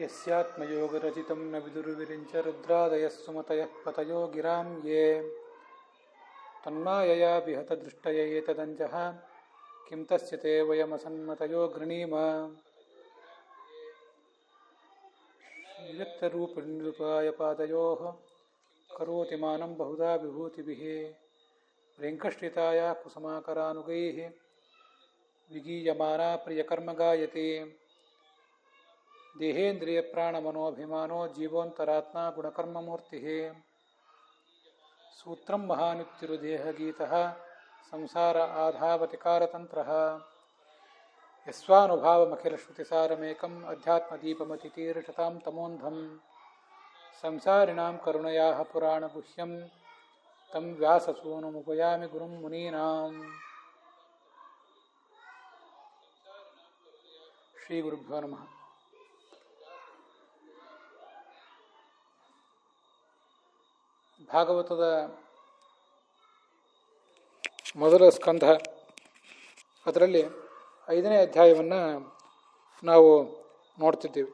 ಯಸ್ಯಾತ್ಮಯೋಗರಚಿತಂ ನ ವಿದುರ್ವಿರಿಂಚ ರುದ್ರಾದಯಃ ಸುಮತಯಃ ಪತಯೋ ಗಿರಾಂ ಯೇ ತನ್ಮಾಯಯಾ ವಿಹತ ದೃಷ್ಟಯ ಏತದಂಜಃ ಕಿಂ ತಸ್ಯ ತೇ ವಯಮಸನ್ಮತಯೋ ಗೃಣೀಮ ವ್ಯಕ್ತರೂಪನಿರೂಪಾಯ ಪಾದಯೋಃ ಕರೋತಿ ಮಾನಂ ಬಹುಧಾ ವಿಭೂತಿಭಿಃ ವೆಂಕಶ್ರಿತಾಯ ಕುಸುಮಾಕರಾನುಗೈಃ ವಿಗೀಯಮಾನಾ ಪ್ರಿಯಕರ್ಮ ಗಾಯತಿ ದೇಹೇಂದ್ರಿಯ ಪ್ರಾಣಮನೋಭಿಮಾನೋ ಜೀವೋಂತರಾತ್ಮ ಗುಣಕರ್ಮಮೂರ್ತಿಃ ಸೂತ್ರಂ ಮಹಾನಿತ್ಯುರುದೇಹಗೀತಃ ಸಂಸಾರ ಆಧಾವತಿಕಾರತಂತ್ರಃ ಯಸ್ವಾನುಭಾವಮಖಿಲಶ್ರುತಿಸಾರಮೇಕಂ ಅಧ್ಯಾತ್ಮದೀಪಮತಿತೀರ್ಷತಾಂ ತಮೋಂಧಂ ಸಂಸಾರಿಣಾಂ ಕರುಣಯಾಃ ಪುರಾಣಗುಹ್ಯಂ ತಂ ವ್ಯಾಸಸೂನುಮುಪಯಾಮಿ ಗುರುಂ ಮುನೀನಾಂ. ಶ್ರೀ ಗುರುಭ್ಯೋ ನಮಃ. ಭಾಗವತದ ಮೊದಲ ಸ್ಕಂಧ, ಅದರಲ್ಲಿ 5ನೇ ಅಧ್ಯಾಯವನ್ನು ನಾವು ನೋಡ್ತಿದ್ದೀವಿ.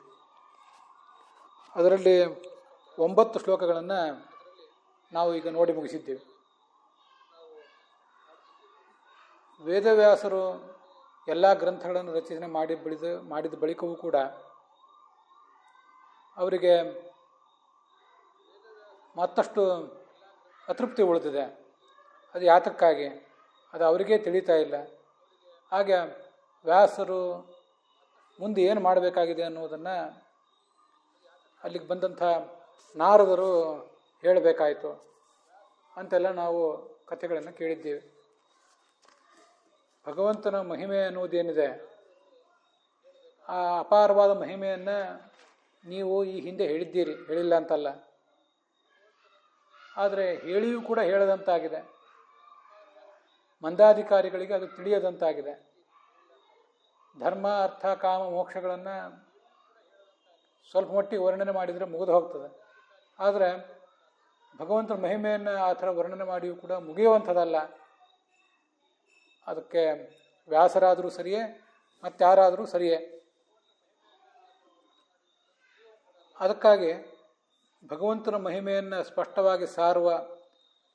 ಅದರಲ್ಲಿ 9 ಶ್ಲೋಕಗಳನ್ನು ನಾವು ಈಗ ನೋಡಿ ಮುಗಿಸಿದ್ದೇವೆ. ವೇದವ್ಯಾಸರು ಎಲ್ಲ ಗ್ರಂಥಗಳನ್ನು ರಚನೆ ಮಾಡಿದ ಬಳಿಕವೂ ಕೂಡ ಅವರಿಗೆ ಮತ್ತಷ್ಟು ಅತೃಪ್ತಿ ಉಳಿದಿದೆ. ಅದು ಯಾತಕ್ಕಾಗಿ ಅದು ಅವರಿಗೇ ತಿಳಿತಾ ಇಲ್ಲ. ಹಾಗೆ ವ್ಯಾಸರು ಮುಂದೆ ಏನು ಮಾಡಬೇಕಾಗಿದೆ ಅನ್ನೋದನ್ನು ಅಲ್ಲಿಗೆ ಬಂದಂಥ ನಾರದರು ಹೇಳಬೇಕಾಯಿತು ಅಂತೆಲ್ಲ ನಾವು ಕಥೆಗಳನ್ನು ಕೇಳಿದ್ದೇವೆ. ಭಗವಂತನ ಮಹಿಮೆ ಅನ್ನೋದೇನಿದೆ, ಆ ಅಪಾರವಾದ ಮಹಿಮೆಯನ್ನು ನೀವು ಈ ಹಿಂದೆ ಹೇಳಿದ್ದೀರಿ, ಹೇಳಿಲ್ಲ ಅಂತಲ್ಲ. ಆದರೆ ಹೇಳಿಯೂ ಕೂಡ ಹೇಳದಂತಾಗಿದೆ. ಮಂದಾಧಿಕಾರಿಗಳಿಗೆ ಅದು ತಿಳಿಯದಂತಾಗಿದೆ. ಧರ್ಮ ಅರ್ಥ ಕಾಮ ಮೋಕ್ಷಗಳನ್ನು ಸ್ವಲ್ಪ ಮಟ್ಟಿಗೆ ವರ್ಣನೆ ಮಾಡಿದರೆ ಮುಗಿದು ಹೋಗ್ತದೆ. ಆದರೆ ಭಗವಂತನ ಮಹಿಮೆಯನ್ನು ಆ ಥರ ವರ್ಣನೆ ಮಾಡಿಯೂ ಕೂಡ ಮುಗಿಯುವಂಥದ್ದಲ್ಲ. ಅದಕ್ಕೆ ವ್ಯಾಸರಾದರೂ ಸರಿಯೇ, ಮತ್ತಾರಾದರೂ ಸರಿಯೇ. ಅದಕ್ಕಾಗಿ ಭಗವಂತನ ಮಹಿಮೆಯನ್ನು ಸ್ಪಷ್ಟವಾಗಿ ಸಾರುವ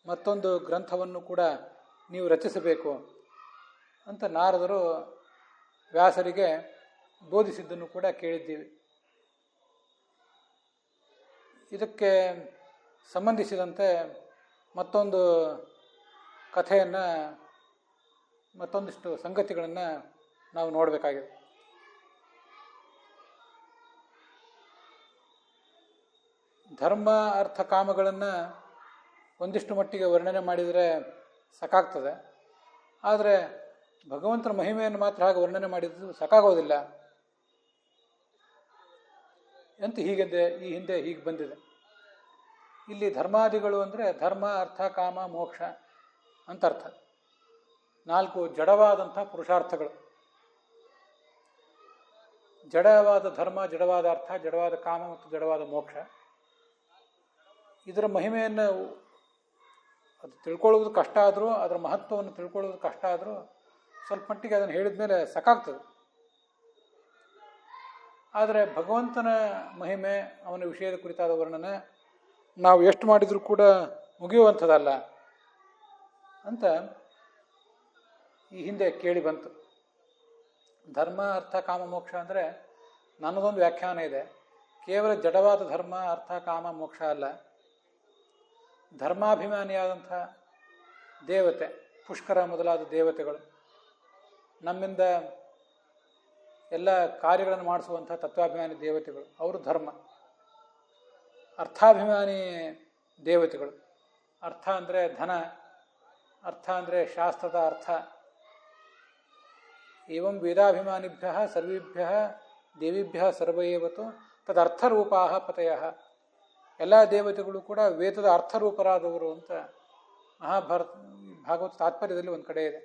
ಮತ್ತೊಂದು ಗ್ರಂಥವನ್ನು ಕೂಡ ನೀವು ರಚಿಸಬೇಕು ಅಂತ ನಾರದರು ವ್ಯಾಸರಿಗೆ ಬೋಧಿಸಿದ್ದನ್ನು ಕೂಡ ಕೇಳಿದ್ದೀವಿ. ಇದಕ್ಕೆ ಸಂಬಂಧಿಸಿದಂತೆ ಮತ್ತೊಂದು ಕಥೆಯನ್ನು, ಮತ್ತೊಂದಿಷ್ಟು ಸಂಗತಿಗಳನ್ನು ನಾವು ನೋಡಬೇಕಾಗಿದೆ. ಧರ್ಮ ಅರ್ಥ ಕಾಮಗಳನ್ನು ಒಂದಿಷ್ಟು ಮಟ್ಟಿಗೆ ವರ್ಣನೆ ಮಾಡಿದರೆ ಸಾಕಾಗ್ತದೆ. ಆದರೆ ಭಗವಂತನ ಮಹಿಮೆಯನ್ನು ಮಾತ್ರ ಹಾಗೆ ವರ್ಣನೆ ಮಾಡಿದ್ದು ಸಾಕಾಗೋದಿಲ್ಲ ಅಂತ ಈ ಹಿಂದೆ ಹೀಗೆ ಬಂದಿದೆ. ಇಲ್ಲಿ ಧರ್ಮಾದಿಗಳು ಅಂದರೆ ಧರ್ಮ ಅರ್ಥ ಕಾಮ ಮೋಕ್ಷ ಅಂತ ಅರ್ಥ. 4 ಜಡವಾದಂಥ ಪುರುಷಾರ್ಥಗಳು. ಜಡವಾದ ಧರ್ಮ, ಜಡವಾದ ಅರ್ಥ, ಜಡವಾದ ಕಾಮ ಮತ್ತು ಜಡವಾದ ಮೋಕ್ಷ. ಇದರ ಮಹಿಮೆಯನ್ನು ಅದು ತಿಳ್ಕೊಳ್ಳೋದು ಕಷ್ಟ ಆದರೂ, ಅದರ ಮಹತ್ವವನ್ನು ತಿಳ್ಕೊಳ್ಳೋದು ಕಷ್ಟ ಆದರೂ ಸ್ವಲ್ಪ ಮಟ್ಟಿಗೆ ಅದನ್ನು ಹೇಳಿದ ಮೇಲೆ ಸಾಕಾಗ್ತದೆ. ಆದರೆ ಭಗವಂತನ ಮಹಿಮೆ, ಅವನ ವಿಷಯದ ಕುರಿತಾದ ವರ್ಣನೆ ನಾವು ಎಷ್ಟು ಮಾಡಿದರೂ ಕೂಡ ಮುಗಿಯುವಂಥದ್ದಲ್ಲ ಅಂತ ಈ ಹಿಂದೆ ಕೇಳಿ ಬಂತು. ಧರ್ಮ ಅರ್ಥ ಕಾಮ ಮೋಕ್ಷ ಅಂದರೆ ನನ್ನದೊಂದು ವ್ಯಾಖ್ಯಾನ ಇದೆ. ಕೇವಲ ಜಡವಾದ ಧರ್ಮ ಅರ್ಥ ಕಾಮ ಮೋಕ್ಷ ಅಲ್ಲ. ಧರ್ಮಾಭಿಮಾನಿಯಾದಂಥ ದೇವತೆ, ಪುಷ್ಕರ ಮೊದಲಾದ ದೇವತೆಗಳು, ನಮ್ಮಿಂದ ಎಲ್ಲ ಕಾರ್ಯಗಳನ್ನು ಮಾಡಿಸುವಂಥ ತತ್ವಾಭಿಮಾನಿ ದೇವತೆಗಳು, ಅವರು ಧರ್ಮ. ಅರ್ಥಾಭಿಮಾನಿ ದೇವತೆಗಳು, ಅರ್ಥ ಅಂದರೆ ಧನ, ಅರ್ಥ ಅಂದರೆ ಶಾಸ್ತ್ರದ ಅರ್ಥ. ಏವಂ ವೇದಾಭಿಮಾನಿಭ್ಯ ಸರ್ವೇಭ್ಯ ದೇವಿಭ್ಯ ಸರ್ವೈವತು ತದರ್ಥರೂಪಾ ಪತಯಃ. ಎಲ್ಲ ದೇವತೆಗಳು ಕೂಡ ವೇದದ ಅರ್ಥರೂಪರಾದವರು ಅಂತ ಭಾಗವತ ತಾತ್ಪರ್ಯದಲ್ಲಿ ಒಂದು ಕಡೆ ಇದೆ.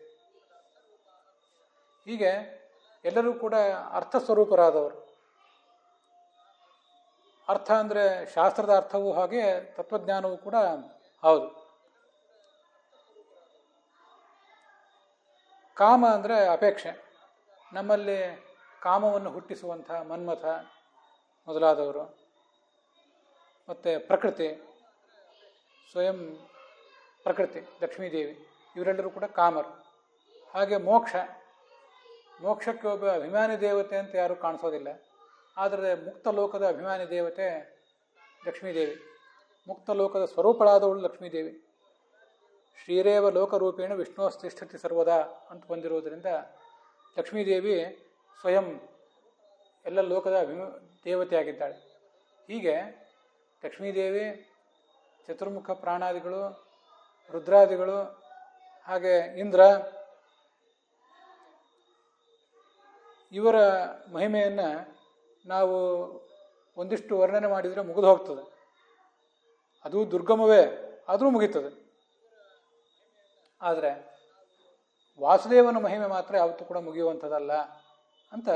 ಹೀಗೆ ಎಲ್ಲರೂ ಕೂಡ ಅರ್ಥಸ್ವರೂಪರಾದವರು. ಅರ್ಥ ಅಂದರೆ ಶಾಸ್ತ್ರದ ಅರ್ಥವೂ ಹಾಗೆ, ತತ್ವಜ್ಞಾನವೂ ಕೂಡ ಹೌದು. ಕಾಮ ಅಂದರೆ ಅಪೇಕ್ಷೆ. ನಮ್ಮಲ್ಲಿ ಕಾಮವನ್ನು ಹುಟ್ಟಿಸುವಂಥ ಮನ್ಮಥ, ಮೊದಲಾದವರು, ಮತ್ತು ಪ್ರಕೃತಿ, ಸ್ವಯಂ ಪ್ರಕೃತಿ ಲಕ್ಷ್ಮೀದೇವಿ, ಇವರೆಲ್ಲರೂ ಕೂಡ ಕಾಮರು. ಹಾಗೆ ಮೋಕ್ಷಕ್ಕೆ ಒಬ್ಬ ಅಭಿಮಾನಿ ದೇವತೆ ಅಂತ ಯಾರೂ ಕಾಣಿಸೋದಿಲ್ಲ. ಆದರೆ ಮುಕ್ತ ಲೋಕದ ಅಭಿಮಾನಿ ದೇವತೆ ಲಕ್ಷ್ಮೀದೇವಿ, ಮುಕ್ತ ಲೋಕದ ಸ್ವರೂಪಳಾದವಳು ಲಕ್ಷ್ಮೀದೇವಿ. ಶ್ರೀರೇವ ಲೋಕರೂಪೇಣ ವಿಷ್ಣುಸ್ತಿಷ್ಠತಿ ಸರ್ವದಾ ಅಂತ ಬಂದಿರುವುದರಿಂದ ಲಕ್ಷ್ಮೀದೇವಿ ಸ್ವಯಂ ಎಲ್ಲ ಲೋಕದ ದೇವತೆಯಾಗಿದ್ದಾಳೆ. ಹೀಗೆ ಲಕ್ಷ್ಮೀದೇವಿ, ಚತುರ್ಮುಖ ಪ್ರಾಣಾದಿಗಳು, ರುದ್ರಾದಿಗಳು, ಹಾಗೆ ಇಂದ್ರ, ಇವರ ಮಹಿಮೆಯನ್ನು ನಾವು ಒಂದಿಷ್ಟು ವರ್ಣನೆ ಮಾಡಿದರೆ ಮುಗಿದು ಹೋಗ್ತದೆ. ಅದು ದುರ್ಗಮವೇ ಆದರೂ ಮುಗೀತದೆ. ಆದರೆ ವಾಸುದೇವನ ಮಹಿಮೆ ಮಾತ್ರ ಯಾವತ್ತೂ ಕೂಡ ಮುಗಿಯುವಂಥದ್ದಲ್ಲ ಅಂತ.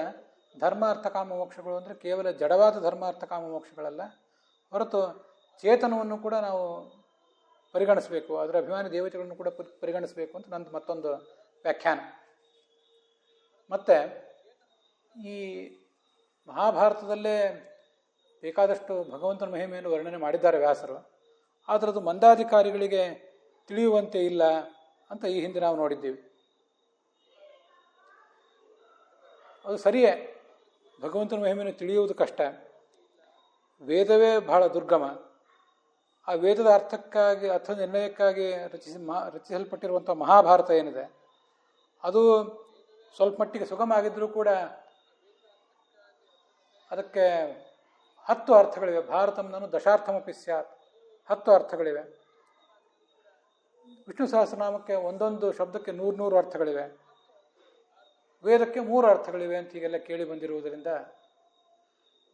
ಧರ್ಮಾರ್ಥ ಕಾಮ ಮೋಕ್ಷಗಳು ಅಂದರೆ ಕೇವಲ ಜಡವಾದ ಧರ್ಮಾರ್ಥ ಕಾಮ ಮೋಕ್ಷಗಳಲ್ಲ, ಹೊರತು ಚೇತನವನ್ನು ಕೂಡ ನಾವು ಪರಿಗಣಿಸಬೇಕು, ಅದರ ಅಭಿಮಾನಿ ದೇವತೆಗಳನ್ನು ಕೂಡ ಪರಿಗಣಿಸಬೇಕು ಅಂತ ನಂದು ಮತ್ತೊಂದು ವ್ಯಾಖ್ಯಾನ. ಮತ್ತು ಈ ಮಹಾಭಾರತದಲ್ಲೇ ಬೇಕಾದಷ್ಟು ಭಗವಂತನ ಮಹಿಮೆಯನ್ನು ವರ್ಣನೆ ಮಾಡಿದ್ದಾರೆ ವ್ಯಾಸರು. ಆದರೆ ಅದು ಮಂದಾಧಿಕಾರಿಗಳಿಗೆ ತಿಳಿಯುವಂತೆ ಇಲ್ಲ ಅಂತ ಈ ಹಿಂದೆ ನಾವು ನೋಡಿದ್ದೀವಿ. ಅದು ಸರಿಯೇ, ಭಗವಂತನ ಮಹಿಮೆಯನ್ನು ತಿಳಿಯುವುದು ಕಷ್ಟ. ವೇದವೇ ಬಹಳ ದುರ್ಗಮ. ಆ ವೇದದ ಅರ್ಥ ನಿರ್ಣಯಕ್ಕಾಗಿ ರಚಿಸಲ್ಪಟ್ಟಿರುವಂಥ ಮಹಾಭಾರತ ಏನಿದೆ, ಅದು ಸ್ವಲ್ಪ ಮಟ್ಟಿಗೆ ಸುಗಮ ಆಗಿದ್ದರೂ ಕೂಡ ಅದಕ್ಕೆ 10 ಅರ್ಥಗಳಿವೆ. ಭಾರತಂನನು ದಶಾರ್ಥಮಪಿ ಸ್ಯಾತ್, 10 ಅರ್ಥಗಳಿವೆ. ವಿಷ್ಣು ಸಹಸ್ರನಾಮಕ್ಕೆ ಒಂದೊಂದು ಶಬ್ದಕ್ಕೆ 100 ಅರ್ಥಗಳಿವೆ. ವೇದಕ್ಕೆ 3 ಅರ್ಥಗಳಿವೆ ಅಂತ ಹೀಗೆಲ್ಲ ಕೇಳಿ ಬಂದಿರುವುದರಿಂದ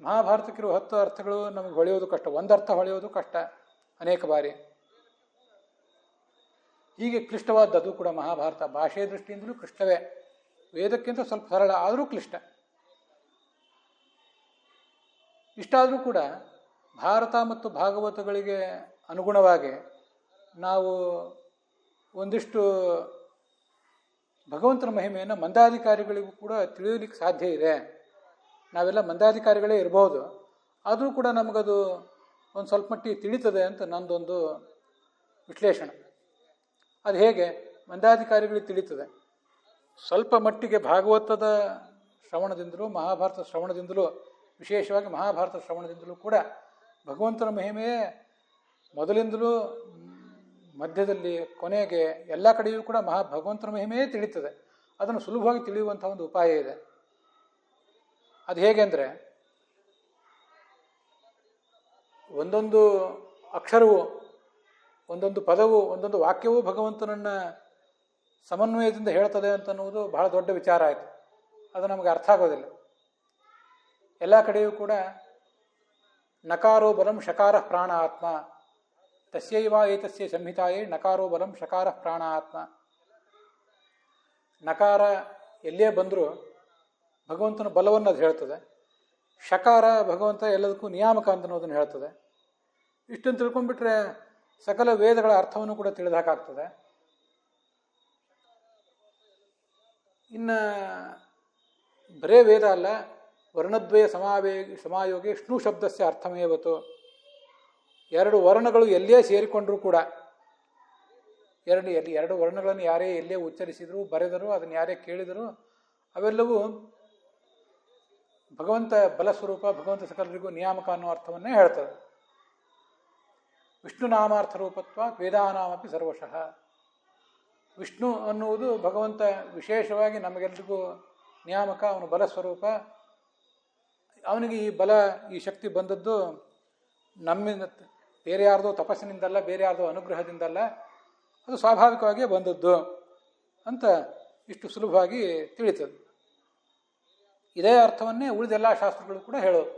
ಮಹಾಭಾರತಕ್ಕಿರುವ 10 ಅರ್ಥಗಳು ನಮಗೆ ಹೊಳೆಯೋದು ಕಷ್ಟ, ಒಂದರ್ಥ ಹೊಳೆಯೋದು ಕಷ್ಟ ಅನೇಕ ಬಾರಿ. ಹೀಗೆ ಕ್ಲಿಷ್ಟವಾದದ್ದು ಕೂಡ ಮಹಾಭಾರತ. ಭಾಷೆಯ ದೃಷ್ಟಿಯಿಂದಲೂ ಕ್ಲಿಷ್ಟವೇ, ವೇದಕ್ಕಿಂತ ಸ್ವಲ್ಪ ಸರಳ ಆದರೂ ಕ್ಲಿಷ್ಟ. ಇಷ್ಟಾದರೂ ಕೂಡ ಭಾರತ ಮತ್ತು ಭಾಗವತಗಳಿಗೆ ಅನುಗುಣವಾಗಿ ನಾವು ಒಂದಿಷ್ಟು ಭಗವಂತನ ಮಹಿಮೆಯನ್ನು ಮಂದಾಧಿಕಾರಿಗಳಿಗೂ ಕೂಡ ತಿಳಿಯಲಿಕ್ಕೆ ಸಾಧ್ಯ ಇದೆ. ನಾವೆಲ್ಲ ಮಂದಾಧಿಕಾರಿಗಳೇ ಇರಬಹುದು, ಆದರೂ ಕೂಡ ನಮಗದು ಒಂದು ಸ್ವಲ್ಪ ಮಟ್ಟಿಗೆ ತಿಳಿತದೆ ಅಂತ ನಂದೊಂದು ವಿಶ್ಲೇಷಣೆ. ಅದು ಹೇಗೆ ಮಂದಾಧಿಕಾರಿಗಳಿಗೆ ತಿಳಿತದೆ? ಸ್ವಲ್ಪ ಮಟ್ಟಿಗೆ ಭಾಗವತದ ಶ್ರವಣದಿಂದಲೂ, ಮಹಾಭಾರತ ಶ್ರವಣದಿಂದಲೂ, ವಿಶೇಷವಾಗಿ ಮಹಾಭಾರತ ಶ್ರವಣದಿಂದಲೂ ಕೂಡ ಭಗವಂತನ ಮಹಿಮೆಯೇ ಮೊದಲಿಂದಲೂ ಮಧ್ಯದಲ್ಲಿ ಕೊನೆಗೆ ಎಲ್ಲ ಕಡೆಯೂ ಕೂಡ ಭಗವಂತನ ಮಹಿಮೆಯೇ ತಿಳಿತದೆ. ಅದನ್ನು ಸುಲಭವಾಗಿ ತಿಳಿಯುವಂಥ ಒಂದು ಉಪಾಯ ಇದೆ. ಅದು ಹೇಗೆ ಅಂದರೆ, ಒಂದೊಂದು ಅಕ್ಷರವು, ಒಂದೊಂದು ಪದವು, ಒಂದೊಂದು ವಾಕ್ಯವೂ ಭಗವಂತನನ್ನು ಸಮನ್ವಯದಿಂದ ಹೇಳ್ತದೆ ಅಂತನ್ನುವುದು ಬಹಳ ದೊಡ್ಡ ವಿಚಾರ ಆಯಿತು. ಅದು ನಮಗೆ ಅರ್ಥ ಆಗೋದಿಲ್ಲ. ಎಲ್ಲ ಕಡೆಯೂ ಕೂಡ ನಕಾರೋ ಬಲಂ ಶಕಾರ ಪ್ರಾಣ ಆತ್ಮ, ತಸ್ಯೈವ ಏತಸ್ಯ ಸಂಹಿತಾಯೇ ನಕಾರೋ ಬಲಂ ಶಕಾರ ಪ್ರಾಣ ಆತ್ಮ. ನಕಾರ ಎಲ್ಲೇ ಬಂದರೂ ಭಗವಂತನ ಬಲವನ್ನು ಅದು ಹೇಳ್ತದೆ. ಶಕಾರ ಭಗವಂತ ಎಲ್ಲದಕ್ಕೂ ನಿಯಾಮಕ ಅಂತ ಅನ್ನೋದನ್ನು ಹೇಳ್ತದೆ. ಇಷ್ಟನ್ನು ತಿಳ್ಕೊಂಡ್ಬಿಟ್ರೆ ಸಕಲ ವೇದಗಳ ಅರ್ಥವನ್ನು ಕೂಡ ತಿಳಿದಾಕಾಗ್ತದೆ. ಇನ್ನು ಬರೇ ವೇದ ಅಲ್ಲ, ವರ್ಣದ್ವಯ ಸಮಾಯೋಗಿ ವಿಷ್ಣು ಶಬ್ದಸ್ಯ ಅರ್ಥಮೇವತ್ತು. 2 ವರ್ಣಗಳು ಎಲ್ಲೇ ಸೇರಿಕೊಂಡ್ರೂ ಕೂಡ, ಎರಡು ವರ್ಣಗಳನ್ನು ಯಾರೇ ಎಲ್ಲೇ ಉಚ್ಚರಿಸಿದ್ರು, ಬರೆದರು, ಅದನ್ನು ಯಾರೇ ಕೇಳಿದರು, ಅವೆಲ್ಲವೂ ಭಗವಂತ ಬಲಸ್ವರೂಪ, ಭಗವಂತ ಸಕಲರಿಗೂ ನಿಯಾಮಕ ಅನ್ನೋ ಅರ್ಥವನ್ನೇ ಹೇಳ್ತದೆ. ವಿಷ್ಣು ನಾಮಾರ್ಥ ರೂಪತ್ವ ವೇದಾನಾಮಪಿ ಸರ್ವಶಃ. ವಿಷ್ಣು ಅನ್ನುವುದು ಭಗವಂತ ವಿಶೇಷವಾಗಿ ನಮಗೆಲ್ಲರಿಗೂ ನಿಯಾಮಕ, ಅವನು ಬಲಸ್ವರೂಪ. ಅವನಿಗೆ ಈ ಬಲ, ಈ ಶಕ್ತಿ ಬಂದದ್ದು ನಮ್ಮಿಂದ, ಬೇರೆ ಯಾರ್ದೋ ತಪಸ್ಸಿನಿಂದಲ್ಲ, ಬೇರೆ ಯಾರ್ದೋ ಅನುಗ್ರಹದಿಂದಲ್ಲ, ಅದು ಸ್ವಾಭಾವಿಕವಾಗಿಯೇ ಬಂದದ್ದು ಅಂತ ಇಷ್ಟು ಸುಲಭವಾಗಿ ತಿಳಿತದೆ. ಇದೇ ಅರ್ಥವನ್ನೇ ಉಳಿದೆಲ್ಲ ಶಾಸ್ತ್ರಗಳು ಕೂಡ ಹೇಳೋದು.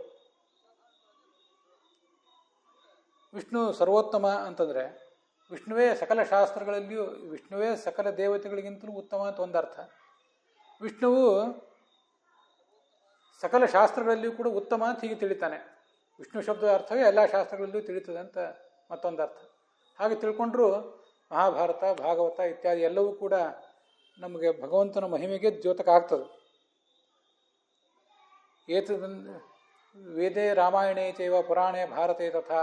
ವಿಷ್ಣು ಸರ್ವೋತ್ತಮ ಅಂತಂದರೆ ವಿಷ್ಣುವೇ ಸಕಲ ಶಾಸ್ತ್ರಗಳಲ್ಲಿಯೂ, ವಿಷ್ಣುವೇ ಸಕಲ ದೇವತೆಗಳಿಗಿಂತಲೂ ಉತ್ತಮ ಅಂತ ಒಂದರ್ಥ. ವಿಷ್ಣುವು ಸಕಲ ಶಾಸ್ತ್ರಗಳಲ್ಲಿಯೂ ಕೂಡ ಉತ್ತಮ ಅಂತ ಹೀಗೆ ತಿಳಿತಾನೆ. ವಿಷ್ಣು ಶಬ್ದದ ಅರ್ಥವೇ ಎಲ್ಲ ಶಾಸ್ತ್ರಗಳಲ್ಲಿಯೂ ತಿಳಿತದೆ ಅಂತ ಮತ್ತೊಂದರ್ಥ. ಹಾಗೆ ತಿಳ್ಕೊಂಡ್ರೂ ಮಹಾಭಾರತ, ಭಾಗವತ ಇತ್ಯಾದಿ ಎಲ್ಲವೂ ಕೂಡ ನಮಗೆ ಭಗವಂತನ ಮಹಿಮೆಗೆ ದ್ಯೋತಕ ಆಗ್ತದೆ. ವೇದೇ ರಾಮಾಯಣೇ ಚೈವ ಪುರಾಣೇ ಭಾರತೆ ತಥಾ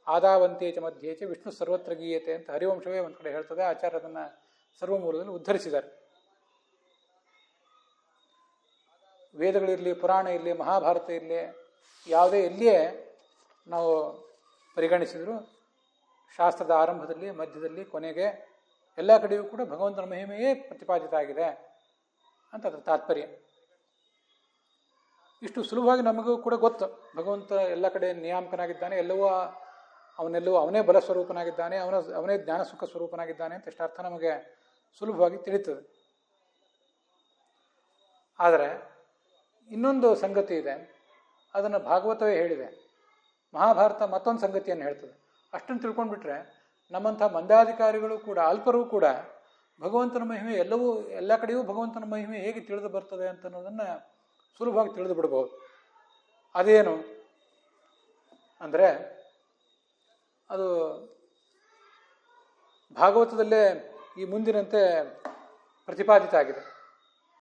ಆದಾವಂತೆ ಚ ಮಧ್ಯೆ ಚ ವಿಷ್ಣು ಸರ್ವತ್ರ ಗೀಯತೆ ಅಂತ ಹರಿವಂಶವೇ ಒಂದು ಕಡೆ ಹೇಳ್ತದೆ. ಆಚಾರ್ಯ ಅದನ್ನು ಸರ್ವಮೂಲದಲ್ಲಿ ಉದ್ಧರಿಸಿದ್ದಾರೆ. ವೇದಗಳಿರಲಿ, ಪುರಾಣ ಇರಲಿ, ಮಹಾಭಾರತ ಇರಲಿ, ಯಾವುದೇ ಎಲ್ಲಿಯೇ ನಾವು ಪರಿಗಣಿಸಿದರೂ ಶಾಸ್ತ್ರದ ಆರಂಭದಲ್ಲಿ, ಮಧ್ಯದಲ್ಲಿ, ಕೊನೆಗೆ ಎಲ್ಲ ಕಡೆಯೂ ಕೂಡ ಭಗವಂತನ ಮಹಿಮೆಯೇ ಪ್ರತಿಪಾದಿತ ಆಗಿದೆ ಅಂತ ಅದರ ತಾತ್ಪರ್ಯ. ಇಷ್ಟು ಸುಲಭವಾಗಿ ನಮಗೂ ಕೂಡ ಗೊತ್ತು, ಭಗವಂತ ಎಲ್ಲ ಕಡೆ ನಿಯಾಮಕನಾಗಿದ್ದಾನೆ, ಅವನೆಲ್ಲವೂ ಅವನೇ ಬಲ ಸ್ವರೂಪನಾಗಿದ್ದಾನೆ, ಅವನೇ ಜ್ಞಾನ ಸುಖ ಸ್ವರೂಪನಾಗಿದ್ದಾನೆ ಅಂತ ಇಷ್ಟು ಅರ್ಥ ನಮಗೆ ಸುಲಭವಾಗಿ ತಿಳಿತದೆ. ಆದರೆ ಇನ್ನೊಂದು ಸಂಗತಿ ಇದೆ, ಅದನ್ನು ಭಾಗವತವೇ ಹೇಳಿದೆ. ಮಹಾಭಾರತ ಮತ್ತೊಂದು ಸಂಗತಿಯನ್ನು ಹೇಳ್ತದೆ. ಅಷ್ಟನ್ನು ತಿಳ್ಕೊಂಡ್ಬಿಟ್ರೆ ನಮ್ಮಂಥ ಮಂದಾಧಿಕಾರಿಗಳು ಕೂಡ, ಅಲ್ಪರೂ ಕೂಡ ಭಗವಂತನ ಮಹಿಮೆ ಎಲ್ಲ ಕಡೆಯೂ ಭಗವಂತನ ಮಹಿಮೆ ಹೇಗೆ ತಿಳಿದು ಬರ್ತದೆ ಅಂತ ಅನ್ನೋದನ್ನು ಸುಲಭವಾಗಿ ತಿಳಿದು ಬಿಡ್ಬೋದು. ಅದೇನು ಅಂದರೆ, ಅದು ಭಾಗವತದಲ್ಲೇ ಈ ಮುಂದಿನಂತೆ ಪ್ರತಿಪಾದಿತ ಆಗಿದೆ.